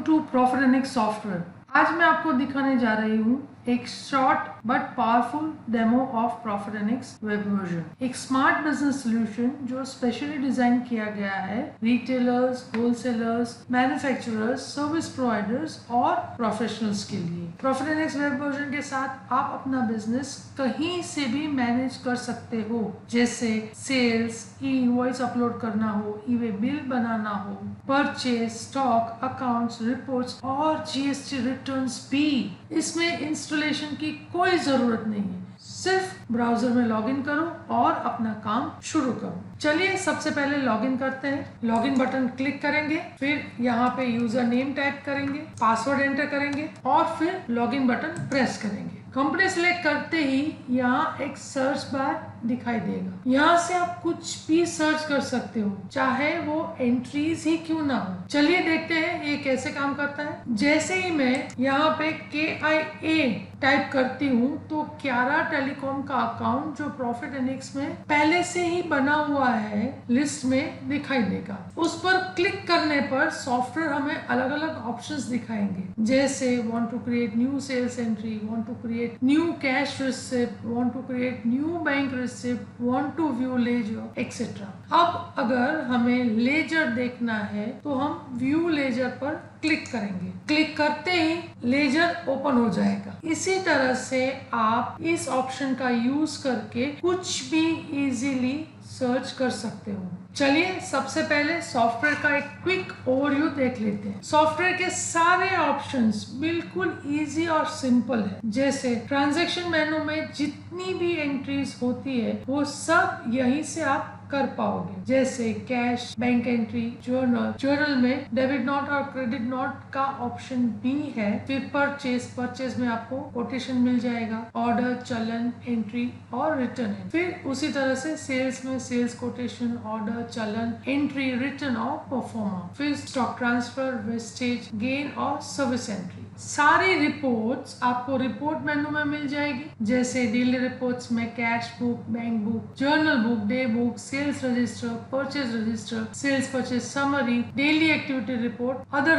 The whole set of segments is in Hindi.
To profit and X software. आज मैं आपको दिखाने जा रही हूँ एक short but powerful demo of profit and X web version. एक स्मार्ट बिजनेस सोल्यूशन जो स्पेशली डिजाइन किया गया है retailers, wholesalers, manufacturers, service providers और प्रोफेशनल्स के लिए। Profit and X web version के साथ आप अपना बिजनेस कहीं से भी मैनेज कर सकते हो, जैसे सेल्स, ई इनवॉइस अपलोड करना हो, ई वे बिल बनाना हो, परचेज, स्टॉक, अकाउंट्स, रिपोर्ट्स और जीएसटी रिटर्न्स भी। इसमें इंस्टॉलेशन की कोई जरूरत नहीं है, सिर्फ ब्राउजर में लॉगिन करो और अपना काम शुरू करो। चलिए सबसे पहले लॉगिन करते हैं। लॉगिन बटन क्लिक करेंगे, फिर यहाँ पे यूजर नेम टाइप करेंगे, पासवर्ड एंटर करेंगे और फिर लॉगिन बटन प्रेस करेंगे। कंपनी सिलेक्ट करते ही यहाँ एक सर्च बार दिखाई देगा। यहाँ से आप कुछ भी सर्च कर सकते हो, चाहे वो एंट्रीज ही क्यों ना हो। चलिए देखते हैं ये कैसे काम करता है। जैसे ही मैं यहाँ पे KIA टाइप करती हूँ तो क्यारा टेलीकॉम का अकाउंट जो प्रॉफिट एंड एक्स में पहले से ही बना हुआ है लिस्ट में दिखाई देगा। उस पर क्लिक करने पर सॉफ्टवेयर हमें अलग अलग ऑप्शंस दिखाएंगे, जैसे want to create new sales entry, want to create new cash receipt, want to create new bank receipt, want to view ledger etcetera. अब अगर हमें लेजर देखना है तो हम व्यू लेजर पर क्लिक करेंगे। क्लिक करते ही लेजर ओपन हो जाएगा। इसी तरह से आप इस ऑप्शन का यूज करके कुछ भी इजीली सर्च कर सकते हो। चलिए सबसे पहले सॉफ्टवेयर का एक क्विक ओवरव्यू देख लेते हैं। सॉफ्टवेयर के सारे ऑप्शंस बिल्कुल इजी और सिंपल है। जैसे ट्रांजैक्शन मेनू में जितनी भी एंट्रीज होती है वो सब यहीं से आप कर पाओगे, जैसे कैश, बैंक एंट्री, जर्नल में डेबिट नोट और क्रेडिट नोट का ऑप्शन भी है। फिर परचेज में आपको कोटेशन मिल जाएगा, ऑर्डर, चलन, एंट्री और रिटर्न है। फिर उसी तरह से सेल्स में sales quotation, order, challan, entry, return और परफॉर्मा। फिर स्टॉक ट्रांसफर, वेस्टेज, गेन और सर्विस एंट्री। सारी रिपोर्ट्स आपको रिपोर्ट मेनू में मिल जाएगी, जैसे डेली रिपोर्ट्स में cash book, bank book, journal book, day book, sales register, purchase register, sales purchase summary, daily activity report, other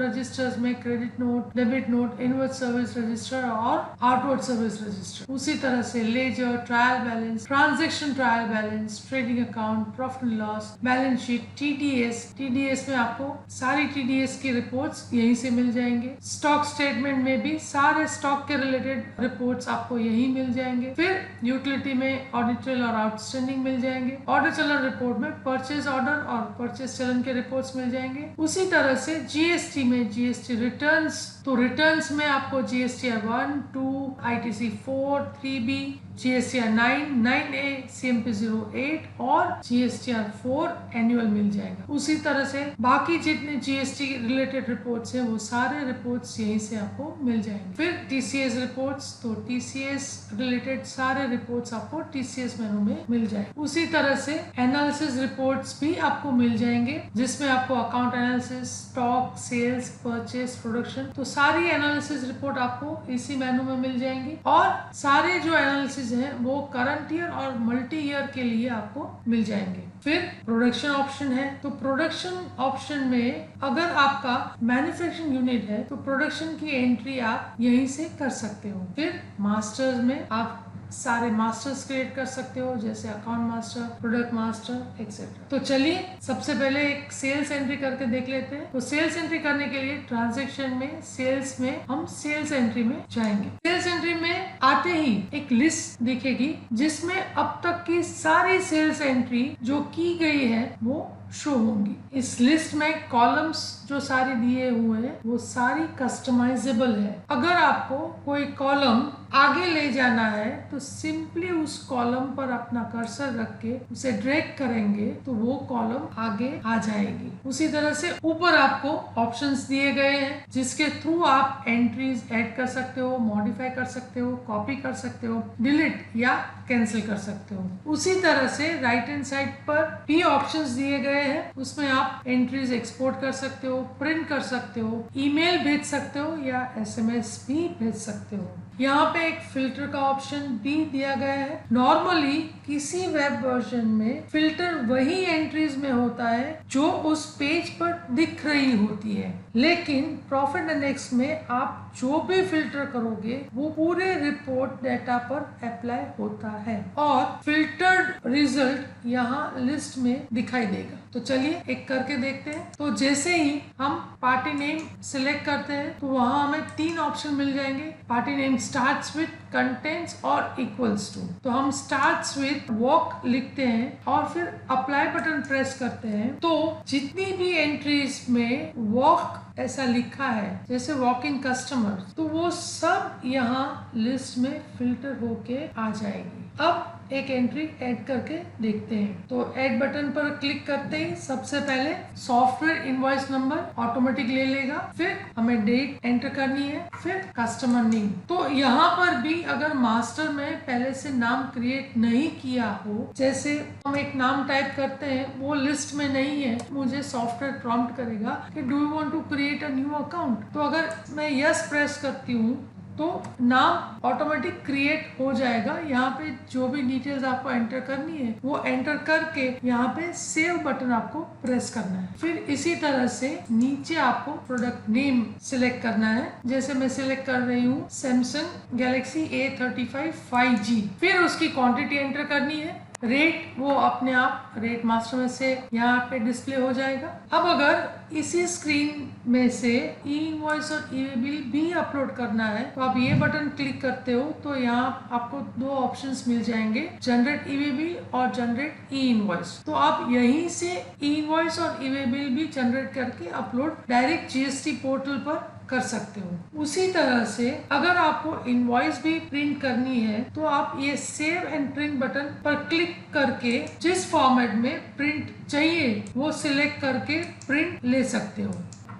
registers में credit note, debit note, inward service register और आउटवर्ड सर्विस रजिस्टर। उसी तरह से ledger, trial balance, transaction trial balance, trading account, profit and loss, balance sheet, TDS में आपको सारी TDS की रिपोर्ट्स यहीं से मिल जाएंगे। स्टॉक स्टेटमेंट में भी सारे स्टॉक के रिलेटेड रिपोर्ट्स आपको यहीं मिल जाएंगे। फिर यूटिलिटी में ऑडिटल और आउटस्टैंडिंग मिल जाएंगे। ऑर्डर चलन रिपोर्ट में परचेज ऑर्डर और परचेज चलन के रिपोर्ट्स मिल जाएंगे। उसी तरह से GST में GST रिटर्न्स, तो रिटर्न्स में आपको GSTR 1, 2, ITC 4, 3B, GSTR 9, 9A, CMP 08 और GSTR 4 एनुअल मिल जाएगा। उसी तरह से बाकी जितने GST रिलेटेड रिपोर्ट्स हैं वो सारे रिपोर्ट्स यहीं से आपको मिल जाएंगे। फिर TCS रिपोर्ट्स, तो TCS रिलेटेड सारे रिपोर्ट्स आपको TCS मेनू में मिल जाएंगे। उसी तरह से एनालिसिस रिपोर्ट्स भी आपको मिल जाएंगे, जिसमें आपको account analysis, stock, sales, purchase, production, तो सारी एनालिसिस रिपोर्ट आपको इसी मेनू में मिल जाएंगी। और सारे जो एनालिसिस है वो करंट ईयर और मल्टी ईयर के लिए आपको मिल जाएंगे। फिर प्रोडक्शन ऑप्शन है, तो प्रोडक्शन ऑप्शन में अगर आपका मैन्युफैक्चरिंग यूनिट है तो प्रोडक्शन की एंट्री आप यहीं से कर सकते हो। फिर मास्टर्स में आप सारे मास्टर्स क्रिएट कर सकते हो, जैसे account master, product master etcetera. तो चलिए सबसे पहले एक सेल्स एंट्री करके देख लेते हैं। तो सेल्स एंट्री करने के लिए ट्रांजैक्शन में सेल्स में हम सेल्स एंट्री में जाएंगे। सेल्स एंट्री में आते ही एक लिस्ट दिखेगी जिसमें अब तक की सारी सेल्स एंट्री जो की गई है वो शो होंगी। इस लिस्ट में कॉलम्स जो सारे दिए हुए हैं वो सारी कस्टमाइजेबल है। अगर आपको कोई कॉलम आगे ले जाना है तो सिंपली उस कॉलम पर अपना कर्सर रख के उसे ड्रैग करेंगे तो वो कॉलम आगे आ जाएगी। उसी तरह से ऊपर आपको ऑप्शंस दिए गए हैं जिसके थ्रू आप एंट्रीज ऐड कर सकते हो, मॉडिफाई कर सकते हो, कॉपी कर सकते हो, डिलीट या कैंसिल कर सकते हो। उसी तरह से राइट हैंड साइड पर भी ऑप्शंस दिए गए हैं, उसमें आप एंट्रीज एक्सपोर्ट कर सकते हो, प्रिंट कर सकते हो, ईमेल भेज सकते हो या SMS भी भेज सकते हो। यहाँ पे एक फिल्टर का ऑप्शन भी दिया गया है। नॉर्मली किसी वेब वर्जन में फिल्टर वही एंट्रीज में होता है जो उस पेज पर दिख रही होती है, लेकिन प्रॉफिट एंड एक्स में आप जो भी फिल्टर करोगे वो पूरे रिपोर्ट डेटा पर अप्लाई होता है और फिल्टर्ड रिजल्ट यहाँ लिस्ट में दिखाई देगा। तो चलिए एक करके देखते हैं। तो जैसे ही हम पार्टी नेम सिलेक्ट करते हैं तो वहां हमें 3 ऑप्शन मिल जाएंगे। Party name starts with, contents और इक्वल्स टू। तो हम स्टार्ट्स विद वॉक लिखते हैं और फिर अप्लाई बटन प्रेस करते हैं। तो जितनी भी एंट्रीज में वॉक ऐसा लिखा है, जैसे वॉक इन कस्टमर, तो वो सब यहाँ लिस्ट में फिल्टर होके आ जाएगी। अब एक एंट्री ऐड करके देखते हैं। तो ऐड बटन पर क्लिक करते ही सबसे पहले सॉफ्टवेयर इनवॉइस नंबर ऑटोमेटिक ले लेगा, फिर हमें डेट एंटर करनी है, फिर कस्टमर नेम। तो यहाँ पर भी अगर मास्टर में पहले से नाम क्रिएट नहीं किया हो, जैसे हम एक नाम टाइप करते हैं वो लिस्ट में नहीं है, मुझे सॉफ्टवेयर प्रॉम्प्ट करेगा कि do you want to create a new account. तो अगर मैं यस प्रेस करती हूँ तो नाम ऑटोमेटिक क्रिएट हो जाएगा। यहाँ पे जो भी डिटेल्स आपको एंटर करनी है वो एंटर करके यहाँ पे सेव बटन आपको प्रेस करना है। फिर इसी तरह से नीचे आपको प्रोडक्ट नेम सिलेक्ट करना है। जैसे मैं सिलेक्ट कर रही हूँ सैमसंग गैलेक्सी A35 5G। फिर उसकी क्वांटिटी एंटर करनी है। रेट वो अपने आप रेट मास्टर में से यहाँ पे डिस्प्ले हो जाएगा। अब अगर इसी स्क्रीन में से ई इनवॉइस और ई बिल भी अपलोड करना है तो आप ये बटन क्लिक करते हो तो यहाँ आपको 2 ऑप्शंस मिल जाएंगे, जनरेट ई बिल और जनरेट ई इनवॉइस। तो आप यहीं से ई इनवॉइस और ई बिल भी जनरेट करके अपलोड डायरेक्ट GST पोर्टल पर कर सकते हो। उसी तरह से अगर आपको इनवॉइस भी प्रिंट करनी है तो आप ये सेव एंड प्रिंट बटन पर क्लिक करके जिस फॉर्मेट में प्रिंट चाहिए वो सिलेक्ट करके प्रिंट ले सकते हो।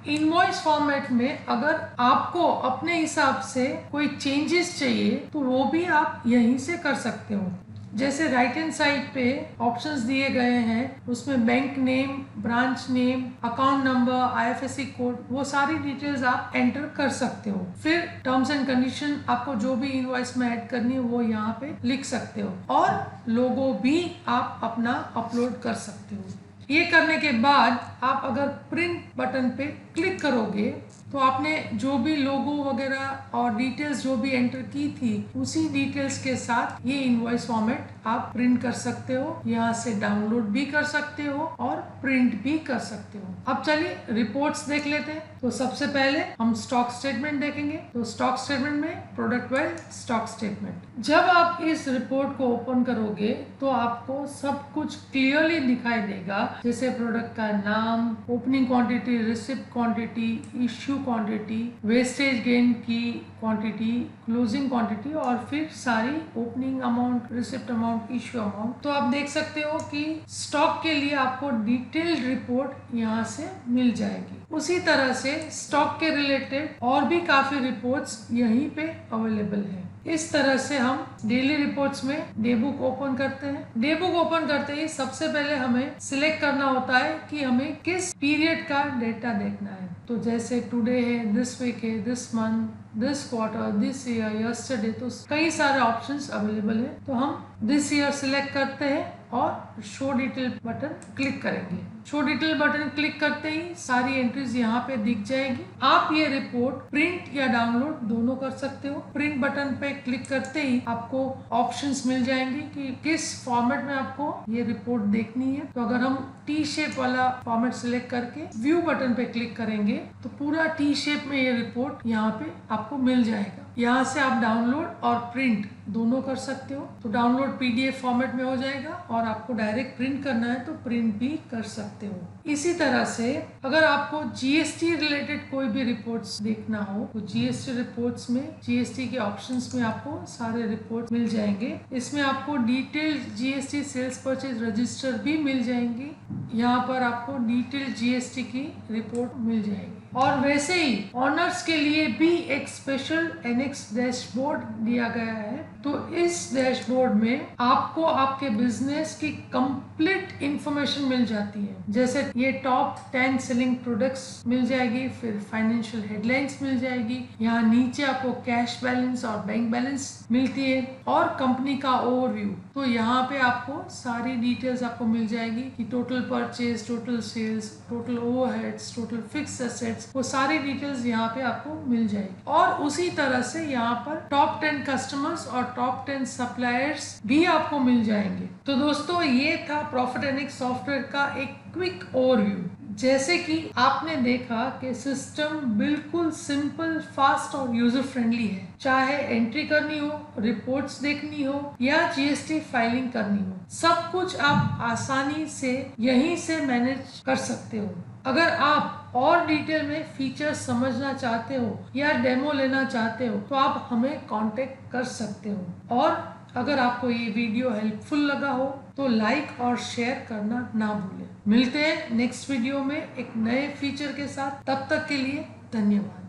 इनवॉइस फॉर्मेट में अगर आपको अपने हिसाब से कोई चेंजेस चाहिए तो वो भी आप यहीं से कर सकते हो। जैसे राइट हैंड साइड पे ऑप्शंस दिए गए हैं, उसमें bank name, branch name, account number, IFSC code, वो सारी डिटेल्स आप एंटर कर सकते हो। फिर टर्म्स एंड कंडीशन आपको जो भी इनवॉइस में ऐड करनी है वो यहाँ पे लिख सकते हो और लोगो भी आप अपना अपलोड कर सकते हो। ये करने के बाद आप अगर प्रिंट बटन पे क्लिक करोगे तो आपने जो भी लोगो वगैरह और डिटेल्स जो भी एंटर की थी उसी डिटेल्स के साथ ये इनवॉइस फॉर्मेट आप प्रिंट कर सकते हो। यहाँ से डाउनलोड भी कर सकते हो और प्रिंट भी कर सकते हो। अब चलिए रिपोर्ट्स देख लेते हैं। तो सबसे पहले हम स्टॉक स्टेटमेंट देखेंगे। तो स्टॉक स्टेटमेंट में प्रोडक्ट वाइज स्टॉक स्टेटमेंट। जब आप इस रिपोर्ट को ओपन करोगे तो आपको सब कुछ क्लियरली दिखाई देगा, जैसे प्रोडक्ट का नाम, opening quantity, receipt quantity, issue quantity, wastage gain की क्वांटिटी, क्लोजिंग क्वांटिटी और फिर सारी opening amount, receipt amount, issue amount. तो आप देख सकते हो कि स्टॉक के लिए आपको डिटेल्ड रिपोर्ट यहाँ से मिल जाएगी। उसी तरह से स्टॉक के रिलेटेड और भी काफी रिपोर्ट्स यहीं पे अवेलेबल है। इस तरह से हम डेली रिपोर्ट्स में डे बुक ओपन करते हैं। डे बुक ओपन करते ही सबसे पहले हमें सिलेक्ट करना होता है कि हमें किस पीरियड का डेटा देखना है। तो जैसे टुडे है, दिस वीक है, this month, this quarter, this year, yesterday, तो कई सारे ऑप्शंस अवेलेबल है। तो हम दिस ईयर सिलेक्ट करते हैं और शो डिटेल बटन क्लिक करेंगे। शो डिटेल बटन क्लिक करते ही सारी एंट्रीज यहाँ पे दिख जाएगी। आप ये रिपोर्ट प्रिंट या डाउनलोड दोनों कर सकते हो। प्रिंट बटन पे क्लिक करते ही आपको ऑप्शंस मिल जाएंगे कि किस फॉर्मेट में आपको ये रिपोर्ट देखनी है। तो अगर हम टी शेप वाला फॉर्मेट सिलेक्ट करके व्यू बटन पे क्लिक करेंगे तो पूरा टी शेप में ये रिपोर्ट यहाँ पे आपको मिल जाएगा। यहाँ से आप डाउनलोड और प्रिंट दोनों कर सकते हो। तो डाउनलोड PDF फॉर्मेट में हो जाएगा और आपको डायरेक्ट प्रिंट करना है तो प्रिंट भी कर सकते हो। इसी तरह से अगर आपको GST रिलेटेड कोई भी रिपोर्ट्स देखना हो तो GST रिपोर्ट्स में GST के ऑप्शंस में आपको सारे रिपोर्ट मिल जाएंगे। इसमें आपको detailed GST sales purchase register भी मिल जाएंगी। यहाँ पर आपको डिटेल्ड GST की रिपोर्ट मिल जाएगी। और वैसे ही ऑनर्स के लिए भी एक स्पेशल एनेक्स डैशबोर्ड दिया गया है तो इस डैशबोर्ड में आपको आपके बिजनेस की कंप्लीट इंफॉर्मेशन मिल जाती है। जैसे ये टॉप 10 सेलिंग प्रोडक्ट्स मिल जाएगी, फिर फाइनेंशियल हेडलाइंस मिल जाएगी, यहाँ नीचे आपको कैश बैलेंस और बैंक बैलेंस मिलती है और कंपनी का ओवरव्यू। तो यहाँ पे आपको सारी डिटेल्स आपको मिल जाएगी कि total purchase, total sales, total overheads, total fix assets, वो सारी डिटेल्स यहाँ पे आपको मिल जाएगी। और उसी तरह से यहाँ पर टॉप 10 कस्टमर्स और टॉप 10 सप्लायर्स भी आपको मिल जाएंगे। तो दोस्तों ये था प्रॉफिटेनिक्स सॉफ्टवेयर का एक क्विक ओवरव्यू। जैसे कि आपने देखा कि सिस्टम बिल्कुल सिंपल, फास्ट और यूजर फ्रेंडली है। चाहे एंट्री करनी हो, रिपोर्ट्स देखनी हो या जीएसटी फाइलिंग करनी हो, सब कुछ आप आसानी से यहीं से मैनेज कर सकते हो। अगर आप और डिटेल में फीचर्स समझना चाहते हो या डेमो लेना चाहते हो तो आप हमें कांटेक्ट कर सकते हो। और अगर आपको ये वीडियो हेल्पफुल लगा हो तो लाइक और शेयर करना ना भूलें। मिलते हैं नेक्स्ट वीडियो में एक नए फीचर के साथ। तब तक के लिए धन्यवाद।